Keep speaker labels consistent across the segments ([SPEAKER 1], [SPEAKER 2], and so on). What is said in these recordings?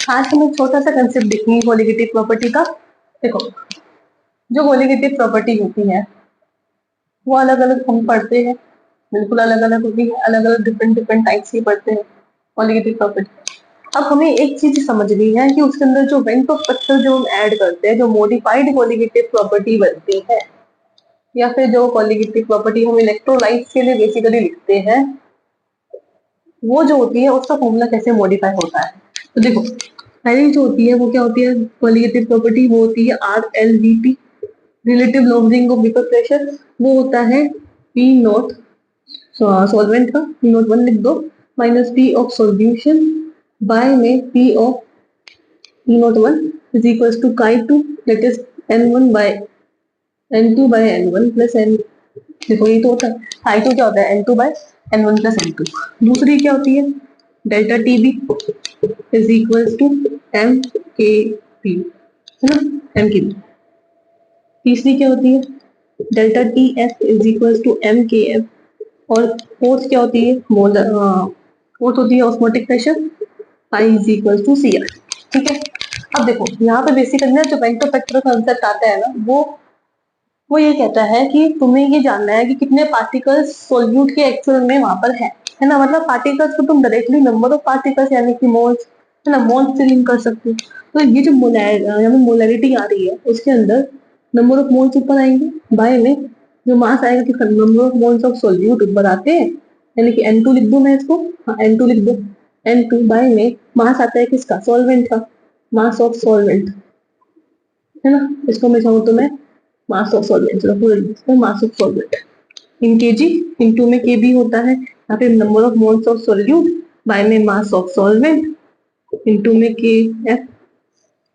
[SPEAKER 1] आज हम एक छोटा सा कंसेप्ट देखेंगे कोलिगेटिव प्रॉपर्टी का। देखो, जो कोलिगेटिव प्रॉपर्टी होती है वो अलग अलग हम पढ़ते हैं, बिल्कुल अलग अलग होती है, अलग अलग डिफरेंट डिफरेंट टाइप्स की पढ़ते हैं कोलिगेटिव प्रॉपर्टी। अब हमें एक चीज समझनी है कि उसके अंदर जो वेंट ऑफ फैक्टर जो हम ऐड करते हैं, जो मॉडिफाइड कोलिगेटिव प्रॉपर्टी बनती है, या फिर जो कोलिगेटिव प्रॉपर्टी हम इलेक्ट्रोलाइट्स के लिए बेसिकली लिखते हैं, वो जो होती है उसका फॉर्मूला कैसे मॉडिफाई होता है। तो देखो, पहली जो होती है वो क्या होती है, कोलिगेटिव प्रॉपर्टी, वो होती है RLVP, relative lowering of vapour pressure. वो होता है P नॉट सॉल्वेंट का, P नॉट 1 लिख दो, minus P of solution by में P of P nought 1 is equal to Chi2, that is N1 by N2 by N1 plus N। देखो ये तो होता है, Chi2 क्या होता है, N2 by N1 plus N2। दूसरी क्या होती है, delta TB is equal to MKP, है ना, MKP। तीसरी क्या होती है, delta TF is equal to MKF। और फोर्थ क्या होती है, फोर्थ होती है osmotic pressure, I is equal to CR। ठीक है, अब देखो यहाँ पे बेसिकली ना जो वेंटो फैक्टर कॉन्सेप्ट आता है ना, वो ये कहता है कि तुम्हें ये जानना है कि कितने पार्टिकल्स सॉल्यूट के एक्चुअल में वहां पर है ना। मतलब पार्टिकल्स को तुम डायरेक्टली नंबर ऑफ पार्टिकल्स यानी कि मोल्स, है ना, मोल्स से लिंक कर सकते हो। तो ये जो मोलैरिटी आ रही है उसके अंदर नंबर ऑफ मोल्स ऊपर आएंगे, बाय में जो मास आएगा कि number of moles of solute ऊपर आते हैं, यानी कि N2 लिख दो मैं इसको, हाँ N2 लिख दो, N2 बाय में मास आता है किसका, सॉल्वेंट का, मास ऑफ सॉल्वेंट, है ना। इसको मैं चाहूँ तो मैं मास ऑफ सॉल्वेंट, पूरा mass of solvent in KG, into में केबी होता है, यहाँ पे number of moles of solute by में मास ऑफ सॉल्वेंट इनटू में के एफ।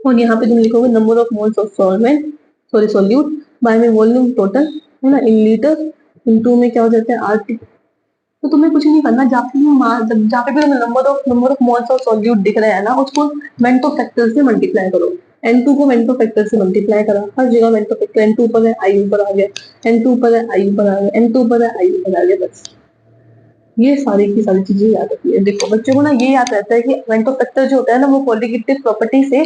[SPEAKER 1] और यहाँ पे तुम लिखोगे number of moles of solvent, sorry solute, by में वॉल्यूम टोटल, है ना, इन लीटर, इनटू में क्या हो जाता है RT। तो तुम्हें कुछ नहीं करना, जहाँ पे भी number of moles of solute दिख रहा है ना, उसको वेंटो फैक्टर से मल्टीप्लाई करो। N2 को वेंटो फैक्टर से मल्टीप्लाई करा, हर जगह वेंटो फैक्टर, N2 ऊपर है I ऊपर आ गया, N2 ऊपर है I ऊपर आ गया, N2 ऊपर है I ऊपर आ गया, बस ये सारी की सारी चीजें याद रखी है। देखो बच्चों को ना ये याद रहता है कि वेंटो फैक्टर जो होता है ना, वो कोलिगेटिव प्रॉपर्टी से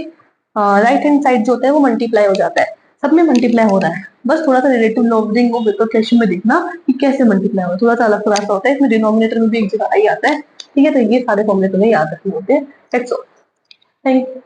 [SPEAKER 1] राइट हैंड साइड जो होता है वो मल्टीप्लाई हो जाता है, सब में मल्टीप्लाई हो रहा है। बस थोड़ा सा रिलेटिव लॉन्गिंग और वेपर प्रेशर में देखना कि कैसे मल्टीप्लाई हो, थोड़ा सा अलग थोड़ा सा होता है, इसमें डिनोमिनेटर में भी एक जगह आई आता है। ठीक है, तो ये सारे फॉर्मूले तुम्हें याद रखने होते हैं। That's all, thank you.